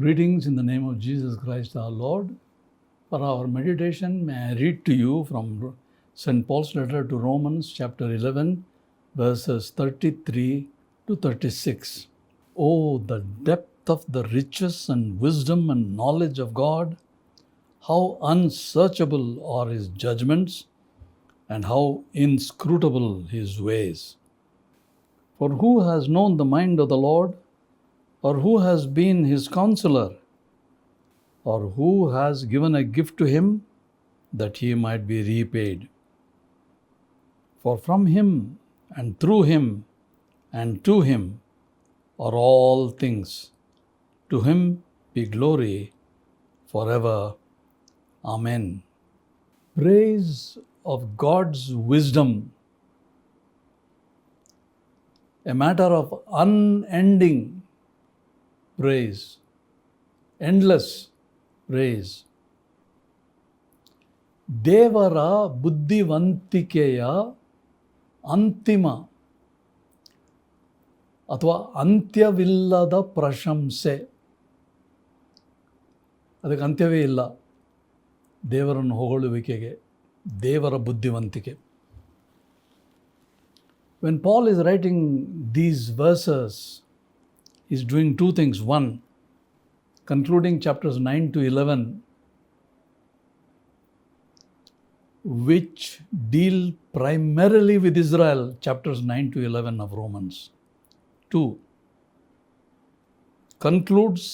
Greetings in the name of Jesus Christ our Lord. For our meditation, may I read to you from St. Paul's letter to Romans chapter 11, verses 33 to 36. Oh, the depth of the riches and wisdom and knowledge of God! How unsearchable are His judgments, and how inscrutable His ways. For who has known the mind of the Lord? Or who has been His counselor? Or who has given a gift to Him that He might be repaid? For from Him and through Him and to Him are all things. To Him be glory forever. Amen. Praise of God's wisdom, a matter of unending praise, endless praise. ದೇವರ ಬುದ್ಧಿವಂತಿಕೆಯ ಅಂತಿಮ ಅಥವಾ ಅಂತ್ಯವಿಲ್ಲದ ಪ್ರಶಂಸೆ. ಅದಕ್ಕೆ ಅಂತ್ಯವೇ ಇಲ್ಲ. ದೇವರನ್ನು ಹೊಗಳುವಿಕೆಗೆ, ದೇವರ ಬುದ್ಧಿವಂತಿಕೆ. When Paul is writing these verses, he is doing two things. One, concluding chapters 9 to 11, which deal primarily with Israel, chapters 9 to 11 of Romans. Two, concludes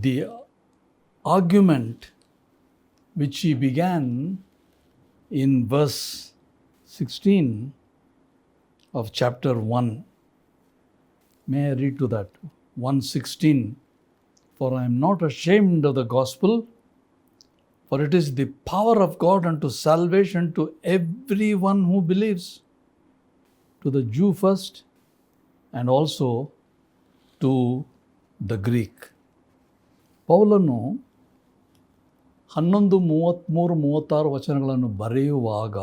the argument which he began in verse 16 of chapter 1. May I read to that? 1:16. For I am not ashamed of the gospel, for it is the power of God unto salvation to everyone who believes, to the Jew first, and also to the Greek. ಪೌಲನು 11:33-36 ವಚನಗಳನ್ನು ಬರೆಯುವಾಗ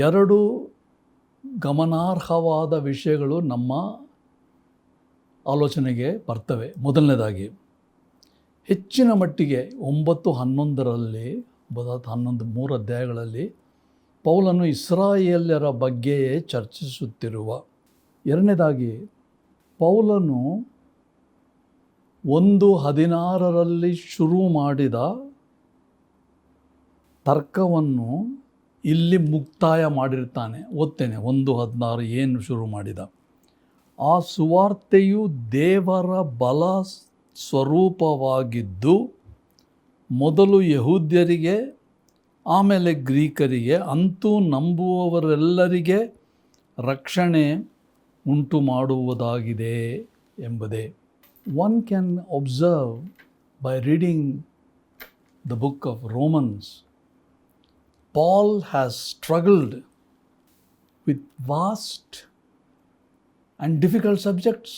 ಎರಡು ಗಮನಾರ್ಹವಾದ ವಿಷಯಗಳು ನಮ್ಮ ಆಲೋಚನೆಗೆ ಬರ್ತವೆ. ಮೊದಲನೇದಾಗಿ, ಹೆಚ್ಚಿನ ಮಟ್ಟಿಗೆ 9-11ರಲ್ಲಿ 11-3 ಅಧ್ಯಾಯಗಳಲ್ಲಿ ಪೌಲನು ಇಸ್ರಾಯೇಲ್ಯರ ಬಗ್ಗೆಯೇ ಚರ್ಚಿಸುತ್ತಿರುವ. ಎರಡನೇದಾಗಿ, ಪೌಲನು 1:16ರಲ್ಲಿ ಶುರು ಮಾಡಿದ ತರ್ಕವನ್ನು ಇಲ್ಲಿ ಮುಕ್ತಾಯ ಮಾಡಿರ್ತಾನೆ. ಓದ್ತೇನೆ. 1:16 ಏನು ಶುರು ಮಾಡಿದ. ಆ ಸುವಾರ್ತೆಯು ದೇವರ ಬಲ ಸ್ವರೂಪವಾಗಿದ್ದು ಮೊದಲು ಯಹೂದ್ಯರಿಗೆ ಆಮೇಲೆ ಗ್ರೀಕರಿಗೆ, ಅಂತೂ ನಂಬುವವರೆಲ್ಲರಿಗೆ ರಕ್ಷಣೆ ಉಂಟು ಮಾಡುವುದಾಗಿದೆ ಎಂಬುದೇ. One can observe by reading the book of Romans, Paul has struggled with vast and difficult subjects,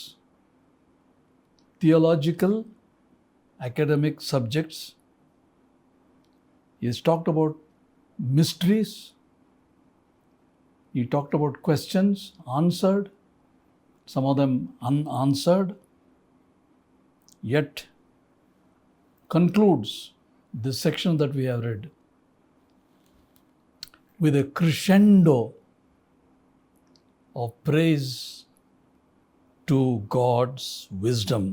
theological, academic subjects. He has talked about mysteries. He talked about questions answered, some of them unanswered, yet concludes this section that we have read with a crescendo of praise to God's wisdom.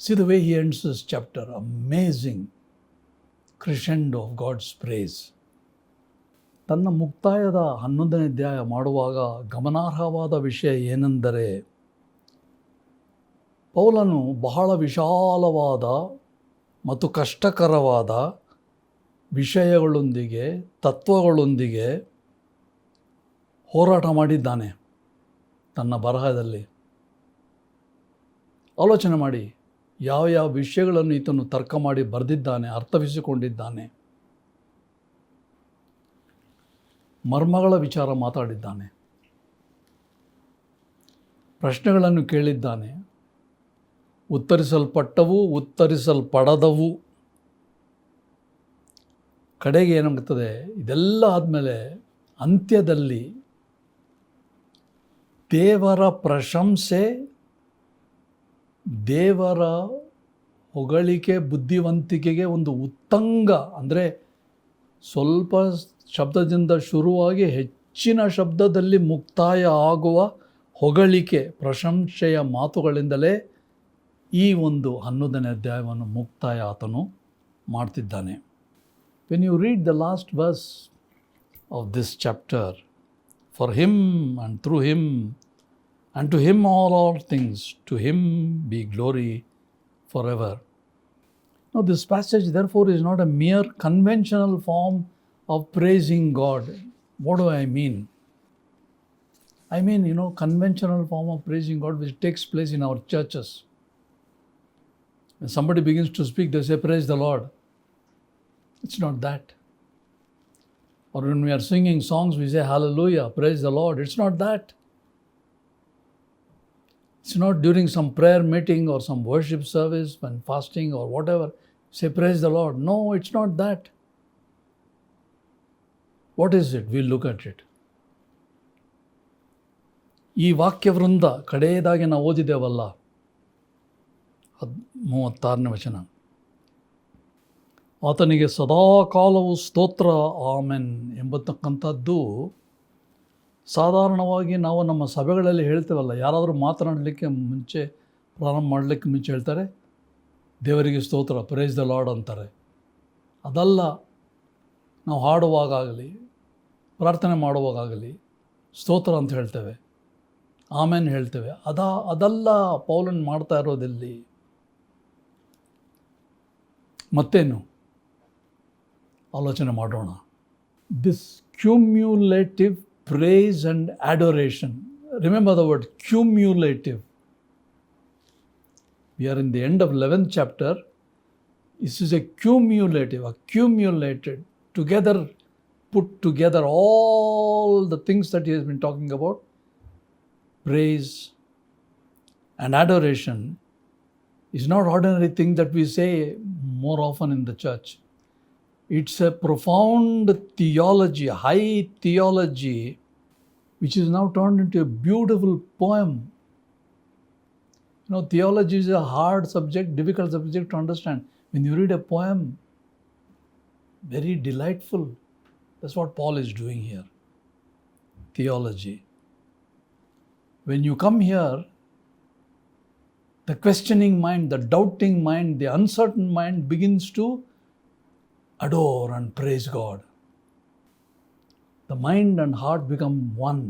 See the way he ends this chapter. Amazing crescendo of God's praise. ತನ್ನ ಮುಕ್ತಾಯದ 11ನೇ ಅಧ್ಯಾಯ ಮಾಡುವಾಗ ಗಮನಾರ್ಹವಾದ ವಿಷಯ ಏನೆಂದರೆ, ಪೌಲನು ಬಹಳ ವಿಶಾಲವಾದ ಮತ್ತು ಕಷ್ಟಕರವಾದ ವಿಷಯಗಳೊಂದಿಗೆ, ತತ್ವಗಳೊಂದಿಗೆ ಹೋರಾಟ ಮಾಡಿದ್ದಾನೆ ತನ್ನ ಬರಹದಲ್ಲಿ. ಆಲೋಚನೆ ಮಾಡಿ, ಯಾವ ವಿಷಯಗಳನ್ನು ಈತನು ತರ್ಕ ಮಾಡಿ ಬರೆದಿದ್ದಾನೆ, ಅರ್ಥವಿಸಿಕೊಂಡಿದ್ದಾನೆ. ಮರ್ಮಗಳ ವಿಚಾರ ಮಾತಾಡಿದ್ದಾನೆ, ಪ್ರಶ್ನೆಗಳನ್ನು ಕೇಳಿದ್ದಾನೆ, ಉತ್ತರಿಸಲ್ಪಟ್ಟವು, ಉತ್ತರಿಸಲ್ಪಡದವು. ಕಡೆಗೆ ಏನಾಗ್ತದೆ, ಇದೆಲ್ಲ ಆದಮೇಲೆ ಅಂತ್ಯದಲ್ಲಿ ದೇವರ ಪ್ರಶಂಸೆ, ದೇವರ ಹೊಗಳಿಕೆ ಬುದ್ಧಿವಂತಿಕೆಗೆ ಒಂದು ಉತ್ತಂಗ, ಅಂದರೆ ಸ್ವಲ್ಪ ಶಬ್ದದಿಂದ ಶುರುವಾಗಿ ಹೆಚ್ಚಿನ ಶಬ್ದದಲ್ಲಿ ಮುಕ್ತಾಯ ಆಗುವ ಹೊಗಳಿಕೆ, ಪ್ರಶಂಸೆಯ ಮಾತುಗಳಿಂದಲೇ ಈ ಒಂದು 11ನೇ ಅಧ್ಯಾಯವನ್ನು ಮುಕ್ತಾಯ ಆತನು ಮಾಡ್ತಿದ್ದಾನೆ. When you read the last verse of this chapter, for him and through him and to him all things, to him be glory forever. Now this passage therefore is not a mere conventional form of praising God. What do I mean? I mean, conventional form of praising God which takes place in our churches. When somebody begins to speak, they say, praise the Lord. It's not that. Or when we are singing songs, we say, hallelujah, praise the Lord. It's not that. It's not during some prayer meeting or some worship service, when fasting or whatever, say praise the Lord. No, it's not that. What is it? We'll look at it. ಈ ವಾಕ್ಯವೃಂದ ಕಡೆಯದಾಗಿ ನಾವು ಓದಿದ್ದೇವಲ್ಲ, 36ನೇ ವಚನ, ಆತನಿಗೆ ಸದಾಕಾಲವು ಸ್ತೋತ್ರ amen ಎಂಬತಕ್ಕಂಥದ್ದು ಸಾಧಾರಣವಾಗಿ ನಾವು ನಮ್ಮ ಸಭೆಗಳಲ್ಲಿ ಹೇಳ್ತೇವಲ್ಲ, ಯಾರಾದರೂ ಮಾತನಾಡಲಿಕ್ಕೆ ಮುಂಚೆ, ಪ್ರಾರಂಭ ಮಾಡಲಿಕ್ಕೆ ಮುಂಚೆ ಹೇಳ್ತಾರೆ ದೇವರಿಗೆ ಸ್ತೋತ್ರ, ಪ್ರೈಸ್ ದ ಲಾರ್ಡ್ ಅಂತಾರೆ. ಅದಲ್ಲ, ನಾವು ಹಾಡುವಾಗಲಿ ಪ್ರಾರ್ಥನೆ ಮಾಡುವಾಗಲಿ ಸ್ತೋತ್ರ ಅಂತ ಹೇಳ್ತೇವೆ, ಆಮೇನ್ ಹೇಳ್ತೇವೆ. ಅದಲ್ಲ ಪೌಲನ್ ಮಾಡ್ತಾ ಇರೋದಲ್ಲಿ. ಮತ್ತೇನು ಆಲೋಚನೆ ಮಾಡೋಣ. This cumulative praise and adoration. Remember the word cumulative. We are in the end of 11th chapter. This is a cumulative, accumulated, together, put together all the things that he has been talking about. Praise and adoration is not ordinary thing that we say more often in the church. It's a profound theology, high theology, which is now turned into a beautiful poem. Theology is a hard subject, difficult subject to understand. When you read a poem, very delightful. That's what Paul is doing here. Theology. When you come here, the questioning mind, the doubting mind, the uncertain mind begins to adore and praise God. The mind and heart become one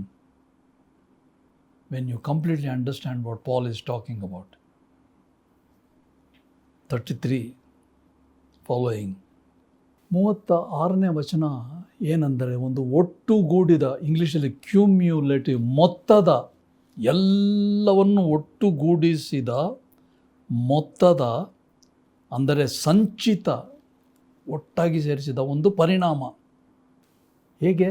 when you completely understand what Paul is talking about. 33 following. 36ನೇ ವಚನ ಏನಂದರೆ, ಒಂದು ಒಟ್ಟುಗೂಡಿದ, ಇಂಗ್ಲೀಷಲ್ಲಿ cumulative, ಮೊತ್ತದ, ಎಲ್ಲವನ್ನು ಒಟ್ಟುಗೂಡಿಸಿದ ಮೊತ್ತದ, ಅಂದರೆ ಸಂಚಿತ, ಒಟ್ಟಾಗಿ ಸೇರಿಸಿದ ಒಂದು ಪರಿಣಾಮ. ಹೇಗೆ?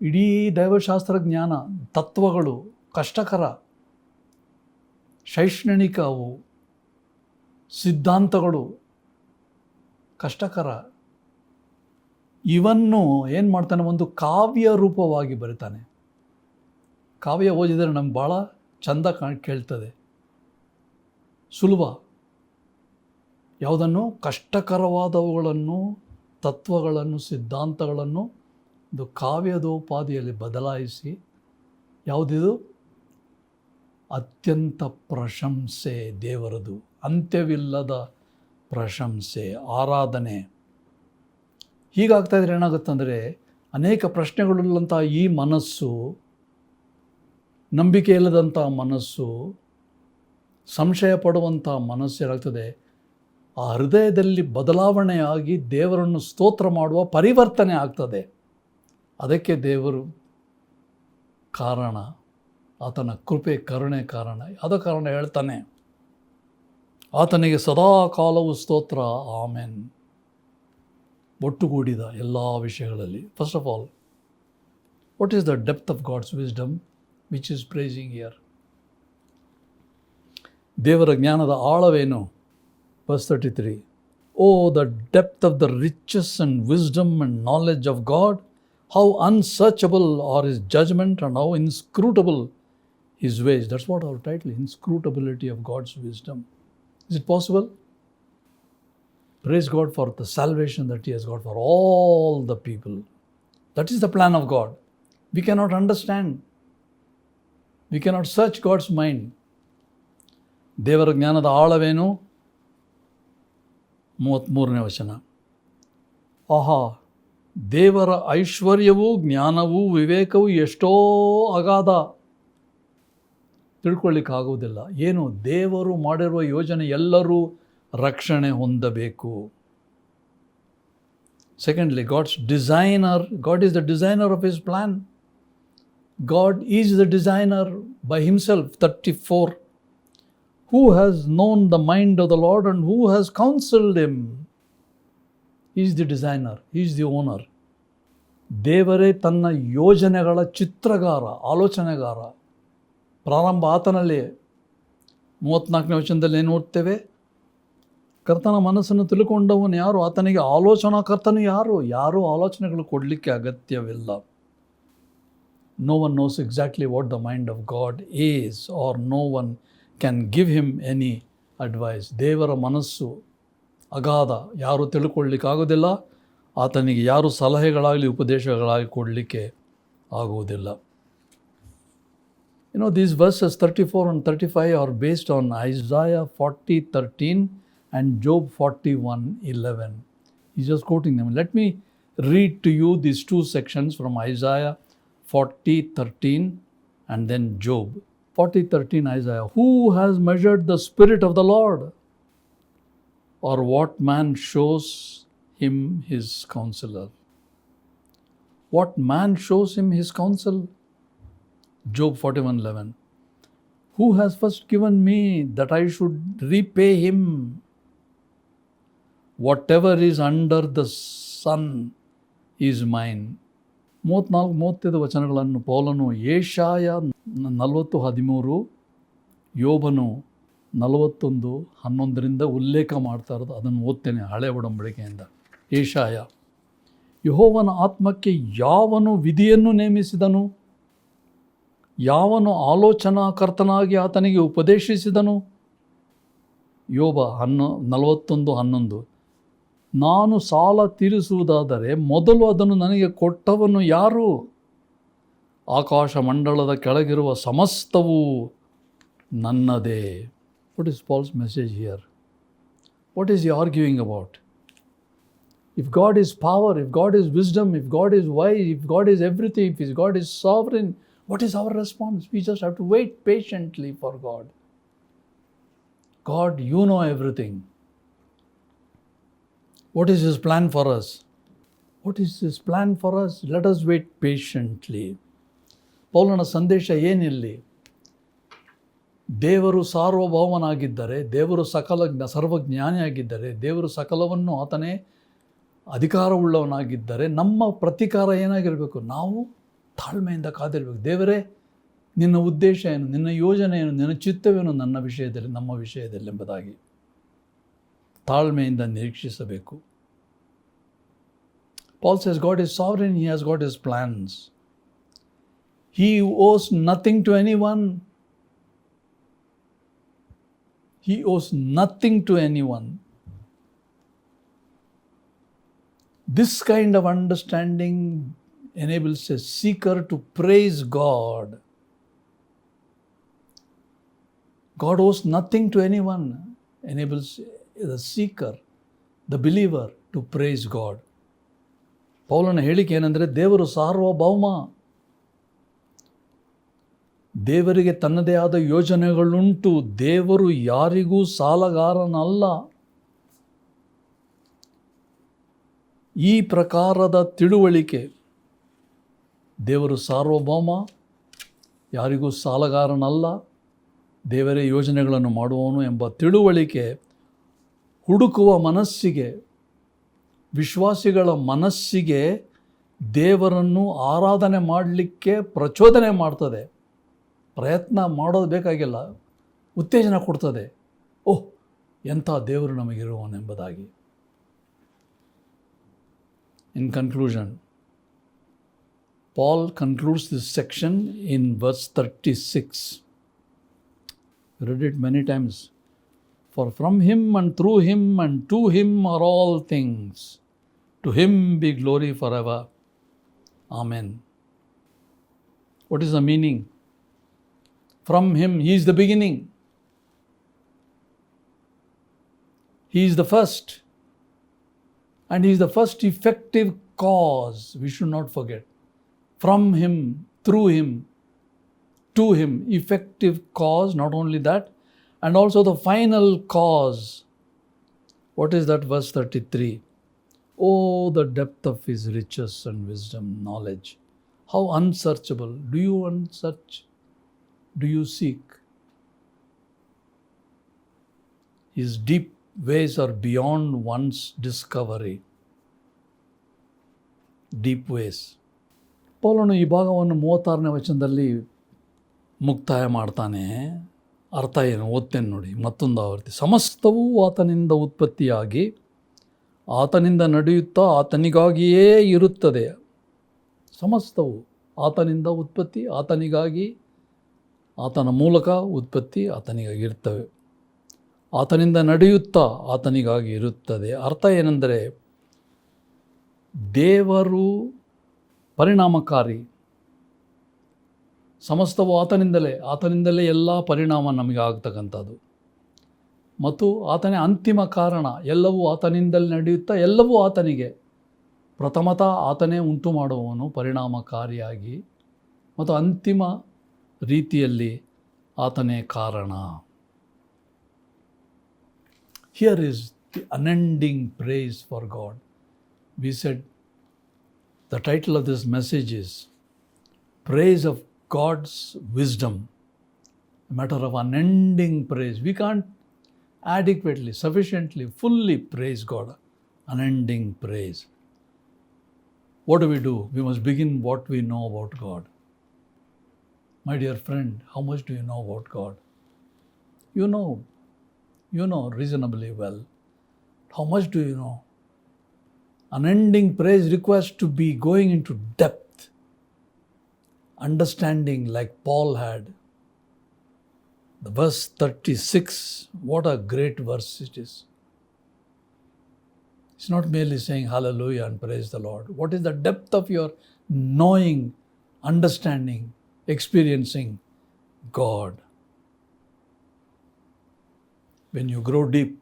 ಇಡೀ ದೈವಶಾಸ್ತ್ರ ಜ್ಞಾನ, ತತ್ವಗಳು ಕಷ್ಟಕರ, ಶೈಕ್ಷಣಿಕವು, ಸಿದ್ಧಾಂತಗಳು ಕಷ್ಟಕರ. ಇವನ್ನು ಏನು ಮಾಡ್ತಾನೆ, ಒಂದು ಕಾವ್ಯ ರೂಪವಾಗಿ ಬರೀತಾನೆ. ಕಾವ್ಯ ಓದಿದರೆ ನಮ್ಗೆ ಭಾಳ ಚಂದ ಕೇಳ್ತದೆ, ಸುಲಭ. ಯಾವುದನ್ನು? ಕಷ್ಟಕರವಾದವುಗಳನ್ನು, ತತ್ವಗಳನ್ನು, ಸಿದ್ಧಾಂತಗಳನ್ನು ಒಂದು ಕಾವ್ಯದೋಪಾದಿಯಲ್ಲಿ ಬದಲಾಯಿಸಿ, ಯಾವುದಿದು? ಅತ್ಯಂತ ಪ್ರಶಂಸೆ ದೇವರದು, ಅಂತ್ಯವಿಲ್ಲದ ಪ್ರಶಂಸೆ, ಆರಾಧನೆ. ಹೀಗಾಗ್ತಾಯಿದ್ರೆ ಏನಾಗುತ್ತಂದರೆ, ಅನೇಕ ಪ್ರಶ್ನೆಗಳುಳ್ಳಂಥ ಈ ಮನಸ್ಸು, ನಂಬಿಕೆ ಇಲ್ಲದಂಥ ಮನಸ್ಸು, ಸಂಶಯ ಪಡುವಂಥ ಮನಸ್ಸು ಏನಾಗ್ತದೆ, ಆ ಹೃದಯದಲ್ಲಿ ಬದಲಾವಣೆಯಾಗಿ ದೇವರನ್ನು ಸ್ತೋತ್ರ ಮಾಡುವ ಪರಿವರ್ತನೆ ಆಗ್ತದೆ. ಅದಕ್ಕೆ ದೇವರು ಕಾರಣ, ಆತನ ಕೃಪೆ ಕರುಣೆ ಕಾರಣ. ಆದ ಕಾರಣ ಹೇಳ್ತಾನೆ, ಆತನಿಗೆ ಸದಾ ಕಾಲವು ಸ್ತೋತ್ರ ಆಮೆನ್. ಒಟ್ಟುಗೂಡಿದ ಎಲ್ಲ ವಿಷಯಗಳಲ್ಲಿ. First of all, what is the depth of God's wisdom which is praising here? ದೇವರ ಜ್ಞಾನದ ಆಳವೇನು? Verse 33. Oh, the depth of the riches and wisdom and knowledge of God! how unsearchable are his judgment and how inscrutable his ways. That's what our title, Inscrutability of God's Wisdom. Is it possible? Praise God for the salvation that he has got for all the people. That is the plan of God. We cannot understand. We cannot search God's mind. ದೇವರ ಜ್ಞಾನದ ಆಳವೇನು? 33ನೇ ವಚನ. ಆಹಾ, ದೇವರ ಐಶ್ವರ್ಯವೂ ಜ್ಞಾನವೂ ವಿವೇಕವೂ ಎಷ್ಟೋ ಅಗಾಧ, ತಿಳ್ಕೊಳ್ಳಿಕ್ಕಾಗುವುದಿಲ್ಲ. ಏನು? ದೇವರು ಮಾಡಿರುವ ಯೋಜನೆ ಎಲ್ಲರೂ ರಕ್ಷಣೆ ಹೊಂದಬೇಕು. Secondly, God is the designer of his plan. God is the designer by himself. 34. Who has known the mind of the Lord and who has counseled him? He is the designer. He is the owner. ದೇವರೇ ತನ್ನ ಯೋಜನೆಗಳ ಚಿತ್ರಗಾರ, ಆಲೋಚನೆಗಾರ. ಪ್ರಾರಂಭ ಆತನಲ್ಲೇ. 34ನೇ ವಚನದಲ್ಲಿ ಏನು ಓದ್ತೇವೆ? ಕರ್ತನ ಮನಸ್ಸನ್ನು ತಿಳ್ಕೊಂಡವನು ಯಾರು? ಆತನಿಗೆ ಆಲೋಚನಾ ಕರ್ತನು ಯಾರು? ಯಾರೂ ಆಲೋಚನೆಗಳು ಕೊಡಲಿಕ್ಕೆ ಅಗತ್ಯವಿಲ್ಲ. No one knows exactly what the mind of God is, or no one can give him any advice. ದೇವರ ಮನಸ್ಸು ಅಗಾಧ, ಯಾರು ತಿಳ್ಕೊಳ್ಳಿಕ್ಕಾಗೋದಿಲ್ಲ. ಆತನಿಗೆ ಯಾರು ಸಲಹೆಗಳಾಗಲಿ ಉಪದೇಶಗಳಾಗಿ ಕೊಡಲಿಕ್ಕೆ ಆಗುವುದಿಲ್ಲ. These verses 34 and 35 are based on Isaiah 40:13 and Job 41:11. He's just quoting them. Let me read to you these two sections from Isaiah 40:13 and then Job. 40:13 Isaiah. Who has measured the Spirit of the Lord? Or what man shows him his counselor? What man shows him his counsel? Job 41:11. Who has first given me that I should repay him? Whatever is under the sun is mine. 34-35 ವಚನಗಳನ್ನು ಪೌಲನು ಯೆಶಾಯ 40:13, ಯೋಬನು 41:11 ಉಲ್ಲೇಖ ಮಾಡ್ತಾ ಇರೋದು. ಅದನ್ನು ಓದ್ತೇನೆ ಹಳೆ ಒಡಂಬಡಿಕೆಯಿಂದ. ಯೆಶಾಯ. ಯೆಹೋವನ ಆತ್ಮಕ್ಕೆ ಯಾವನು ವಿಧಿಯನ್ನು ನೇಮಿಸಿದನು? ಯಾವನು ಆಲೋಚನಾಕರ್ತನಾಗಿ ಆತನಿಗೆ ಉಪದೇಶಿಸಿದನು? ಯೋಬ 41:11. ನಾನು ಸಾಲ ತೀರಿಸುವುದಾದರೆ ಮೊದಲು ಅದನ್ನು ನನಗೆ ಕೊಟ್ಟವನು ಯಾರು? ಆಕಾಶ ಮಂಡಲದ ಕೆಳಗಿರುವ ಸಮಸ್ತವೂ ನನ್ನದೇ. What is Paul's message here? What is he arguing about? If God is power, if God is wisdom, if God is wise, if God is everything, if God is sovereign, what is our response? We just have to wait patiently for God. God, you know everything. What is his plan for us? What is his plan for us? Let us wait patiently. ಪೌಲನ ಸಂದೇಶ ಏನಿಲ್ಲಿ? ದೇವರು ಸಾರ್ವಭೌಮನಾಗಿದ್ದರೆ, ದೇವರು ಸರ್ವಜ್ಞಾನಿಯಾಗಿದ್ದರೆ, ದೇವರು ಸಕಲವನ್ನು ಆತನೇ ಅಧಿಕಾರವುಳ್ಳವನಾಗಿದ್ದರೆ, ನಮ್ಮ ಪ್ರತಿಕಾರ ಏನಾಗಿರಬೇಕು? ನಾವು ತಾಳ್ಮೆಯಿಂದ ಕಾದಿರಬೇಕು. ದೇವರೇ, ನಿನ್ನ ಉದ್ದೇಶ ಏನು? ನಿನ್ನ ಯೋಜನೆ ಏನು? ನಿನ್ನ ಚಿತ್ತವೇನು ನನ್ನ ವಿಷಯದಲ್ಲಿ, ನಮ್ಮ ವಿಷಯದಲ್ಲಿ ಎಂಬುದಾಗಿ ತಾಳ್ಮೆಯಿಂದ ನಿರೀಕ್ಷಿಸಬೇಕು. Paul says God is sovereign, he has got his plans. He owes nothing to anyone. He owes nothing to anyone. This kind of understanding enables a seeker to praise God. God owes nothing to anyone. Enables the seeker, the believer, to praise God. ಪೌಲನ ಹೇಳಿಕೆ ಏನಂದರೆ, ದೇವರು ಸಾರ್ವಭೌಮ. ದೇವರಿಗೆ ತನ್ನದೇ ಆದ ಯೋಜನೆಗಳುಂಟು. ದೇವರು ಯಾರಿಗೂ ಸಾಲಗಾರನಲ್ಲ. ಈ ಪ್ರಕಾರದ ತಿಳುವಳಿಕೆ, ದೇವರು ಸಾರ್ವಭೌಮ, ಯಾರಿಗೂ ಸಾಲಗಾರನಲ್ಲ, ದೇವರೇ ಯೋಜನೆಗಳನ್ನು ಮಾಡುವವನು ಎಂಬ ತಿಳುವಳಿಕೆ ಹುಡುಕುವ ಮನಸ್ಸಿಗೆ, ವಿಶ್ವಾಸಿಗಳ ಮನಸ್ಸಿಗೆ ದೇವರನ್ನು ಆರಾಧನೆ ಮಾಡಲಿಕ್ಕೆ ಪ್ರಚೋದನೆ ಮಾಡ್ತದೆ. ಪ್ರಯತ್ನ ಮಾಡೋದು ಬೇಕಾಗಿಲ್ಲ, ಉತ್ತೇಜನ ಕೊಡ್ತದೆ. ಓಹ್, ಎಂಥ ದೇವರು ನಮಗಿರುವನೆಂಬುದಾಗಿ. In conclusion, Paul concludes this section in verse 36. I read it many times. For from him and through him and to him are all things. To him be glory forever. Amen. What is the meaning? From him, he is the beginning. He is the first. And he is the first effective cause. We should not forget. From him, through him, to him, effective cause, not only that, and also the final cause. What is that? Verse 33. Oh, the depth of his riches and wisdom, knowledge. How unsearchable. Do you unsearch? Do you seek? His deep ways are beyond one's discovery. Deep ways. ಪೌಲನು ಈ ಭಾಗವನ್ನು 36ನೇ ವಚನದಲ್ಲಿ ಮುಕ್ತಾಯ ಮಾಡ್ತಾನೆ. ಅರ್ಥ ಏನು? ಓದ್ತೇನೆ ನೋಡಿ ಮತ್ತೊಂದು ಆವರ್ತಿ. ಸಮಸ್ತವೂ ಆತನಿಂದ ಉತ್ಪತ್ತಿಯಾಗಿ ಆತನಿಂದ ನಡೆಯುತ್ತಾ ಆತನಿಗಾಗಿಯೇ ಇರುತ್ತದೆ. ಸಮಸ್ತವು ಆತನಿಂದ ಉತ್ಪತ್ತಿ, ಆತನಿಗಾಗಿ, ಆತನ ಮೂಲಕ ಉತ್ಪತ್ತಿ, ಆತನಿಗಾಗಿ ಇರ್ತವೆ. ಆತನಿಂದ ನಡೆಯುತ್ತಾ ಆತನಿಗಾಗಿ ಇರುತ್ತದೆ. ಅರ್ಥ ಏನೆಂದರೆ ದೇವರು ಪರಿಣಾಮಕಾರಿ. ಸಮಸ್ತವು ಆತನಿಂದಲೇ ಎಲ್ಲ ಪರಿಣಾಮ ನಮಗೆ ಆಗ್ತಕ್ಕಂಥದ್ದು. ಮತ್ತು ಆತನೇ ಅಂತಿಮ ಕಾರಣ. ಎಲ್ಲವೂ ಆತನಿಂದಲೇ ನಡೆಯುತ್ತಾ ಎಲ್ಲವೂ ಆತನಿಗೆ. ಪ್ರಥಮತಃ ಆತನೇ ಉಂಟು ಮಾಡುವವನು ಪರಿಣಾಮಕಾರಿಯಾಗಿ, ಮತ್ತು ಅಂತಿಮ ರೀತಿಯಲ್ಲಿ ಆತನೇ ಕಾರಣ. Here is the unending praise for God. We said the title of this message is Praise of God's Wisdom, a matter of unending praise. We can't adequately, sufficiently, fully praise God. Unending praise. What do? We must begin what we know about God. My dear friend, how much do you know about God? You know reasonably well. How much do you know? Unending praise requires to be going into depth, understanding like Paul had. The verse 36, what a great verse it is. It's not merely saying hallelujah and praise the Lord. What is the depth of your knowing, understanding, experiencing God? When you grow deep,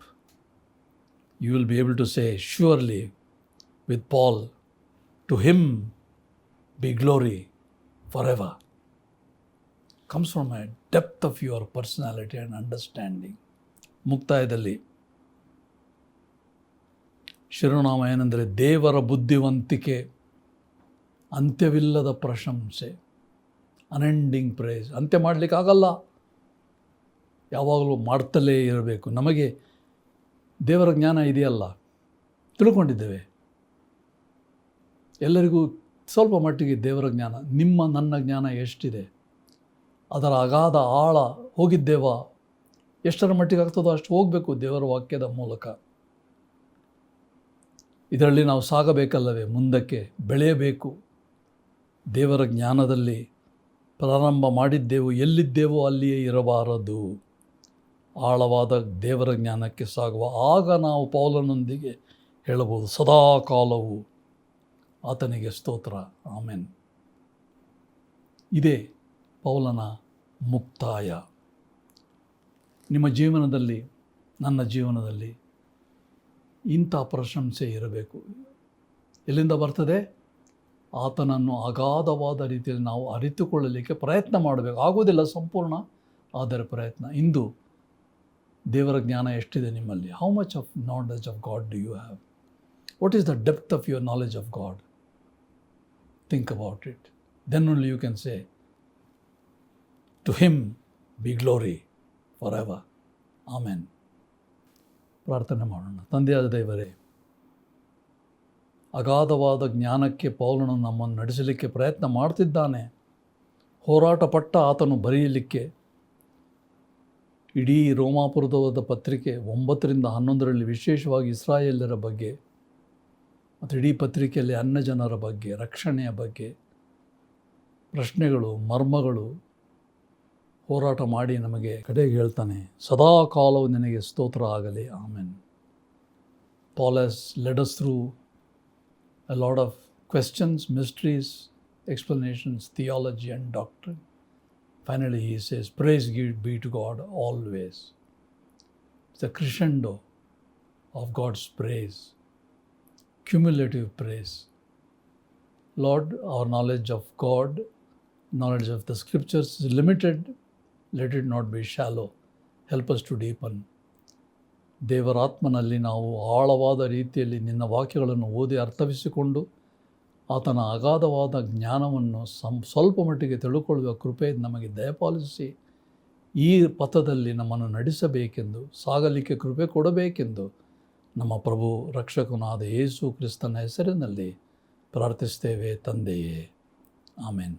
you will be able to say surely with Paul, to him be glory forever. Comes from a depth of your personality and understanding. ಮುಕ್ತಾಯದಲ್ಲಿ ಶಿರೋನಾಮ ಏನೆಂದರೆ ದೇವರ ಬುದ್ಧಿವಂತಿಕೆ, ಅಂತ್ಯವಿಲ್ಲದ ಪ್ರಶಂಸೆ. ಅನೆಂಡಿಂಗ್ price. ಅಂತ್ಯ ಮಾಡಲಿಕ್ಕಾಗಲ್ಲ, ಯಾವಾಗಲೂ ಮಾಡ್ತಲೇ ಇರಬೇಕು. ನಮಗೆ ದೇವರ ಜ್ಞಾನ ಇದೆಯಲ್ಲ, ತಿಳ್ಕೊಂಡಿದ್ದೇವೆ. ಎಲ್ಲರಿಗೂ ಸ್ವಲ್ಪ ಮಟ್ಟಿಗೆ ದೇವರ ಜ್ಞಾನ. ನನ್ನ ಜ್ಞಾನ ಎಷ್ಟಿದೆ? ಅದರ ಅಗಾಧ ಆಳ ಹೋಗಿದ್ದೇವಾ? ಎಷ್ಟರ ಮಟ್ಟಿಗೆ ಆಗ್ತದೋ ಅಷ್ಟು ಹೋಗಬೇಕು ದೇವರ ವಾಕ್ಯದ ಮೂಲಕ. ಇದರಲ್ಲಿ ನಾವು ಸಾಗಬೇಕಲ್ಲವೇ? ಮುಂದಕ್ಕೆ ಬೆಳೆಯಬೇಕು. ದೇವರ ಜ್ಞಾನದಲ್ಲಿ ಪ್ರಾರಂಭ ಮಾಡಿದ್ದೆವು, ಎಲ್ಲಿದ್ದೇವೋ ಅಲ್ಲಿಯೇ ಇರಬಾರದು. ಆಳವಾದ ದೇವರ ಜ್ಞಾನಕ್ಕೆ ಸಾಗುವ. ಆಗ ನಾವು ಪೌಲನೊಂದಿಗೆ ಹೇಳಬಹುದು, ಸದಾ ಕಾಲವು ಆತನಿಗೆ ಸ್ತೋತ್ರ, ಆಮೆನ್. ಇದೇ ಪೌಲನ ಮುಕ್ತಾಯ. ನಿಮ್ಮ ಜೀವನದಲ್ಲಿ, ನನ್ನ ಜೀವನದಲ್ಲಿ ಇಂಥ ಪ್ರಶಂಸೆ ಇರಬೇಕು. ಎಲ್ಲಿಂದ ಬರ್ತದೆ? ಆತನನ್ನು ಅಗಾಧವಾದ ರೀತಿಯಲ್ಲಿ ನಾವು ಅರಿತುಕೊಳ್ಳಲಿಕ್ಕೆ ಪ್ರಯತ್ನ ಮಾಡಬೇಕು. ಆಗೋದಿಲ್ಲ ಸಂಪೂರ್ಣ, ಆದರೆ ಪ್ರಯತ್ನ. ಇಂದು ದೇವರ ಜ್ಞಾನ ಎಷ್ಟಿದೆ ನಿಮ್ಮಲ್ಲಿ? How much of knowledge of God do you have? What is the depth of your knowledge of God? Think about it. Then only you can say to him be glory forever. Amen. ಪ್ರಾರ್ಥನೆ ಮಾಡೋಣ. ತಂದೆಯಾದ ದೇವರೇ, ಅಗಾಧವಾದ ಜ್ಞಾನಕ್ಕೆ ಪೌಲನು ನಮ್ಮನ್ನು ನಡೆಸಲಿಕ್ಕೆ ಪ್ರಯತ್ನ ಮಾಡ್ತಿದ್ದಾನೆ. ಹೋರಾಟ ಪಟ್ಟ ಆತನು ಬರೆಯಲಿಕ್ಕೆ ಇಡೀ ರೋಮಾಪುರದ ಪತ್ರಿಕೆ 9ರಿಂದ 11ರಲ್ಲಿ ವಿಶೇಷವಾಗಿ ಇಸ್ರಾಯೇಲ್ಯರ ಬಗ್ಗೆ ಮತ್ತು ಇಡೀ ಪತ್ರಿಕೆಯಲ್ಲಿ ಅನ್ಯಜನರ ಬಗ್ಗೆ, ರಕ್ಷಣೆಯ ಬಗ್ಗೆ ಪ್ರಶ್ನೆಗಳು, ಮರ್ಮಗಳು ಹೋರಾಟ ಮಾಡಿ ನಮಗೆ ಕಡೆಗೆ ಹೇಳ್ತಾನೆ, ಸದಾ ಕಾಲವು ನಿನಗೆ ಸ್ತೋತ್ರ ಆಗಲಿ, amen. Paul has led us through a lot of questions, mysteries, explanations, theology and doctrine. Finally he says, praise be to God always. It's a crescendo of God's praise, cumulative praise. Lord, our knowledge of God, knowledge of the scriptures is limited. Let it not be shallow. Help us to deepen. ದೇವರಾತ್ಮನಲ್ಲಿ ನಾವು ಆಳವಾದ ರೀತಿಯಲ್ಲಿ ನಿನ್ನ ವಾಕ್ಯಗಳನ್ನು ಓದಿ ಅರ್ಥವಿಸಿಕೊಂಡು ಆತನ ಅಗಾಧವಾದ ಜ್ಞಾನವನ್ನು ಸ್ವಲ್ಪ ಮಟ್ಟಿಗೆ ತಿಳ್ಕೊಳ್ಳುವ ಕೃಪೆ ನಮಗೆ ದಯಪಾಲಿಸಿ ಈ ಪಥದಲ್ಲಿ ನಮ್ಮನ್ನು ನಡೆಸಬೇಕೆಂದು, ಸಾಗಲಿಕ್ಕೆ ಕೃಪೆ ಕೊಡಬೇಕೆಂದು ನಮ್ಮ ಪ್ರಭು ರಕ್ಷಕನಾದ ಯೇಸು ಕ್ರಿಸ್ತನ ಹೆಸರಿನಲ್ಲಿ ಪ್ರಾರ್ಥಿಸ್ತೇವೆ ತಂದೆಯೇ, ಆಮೆನ್.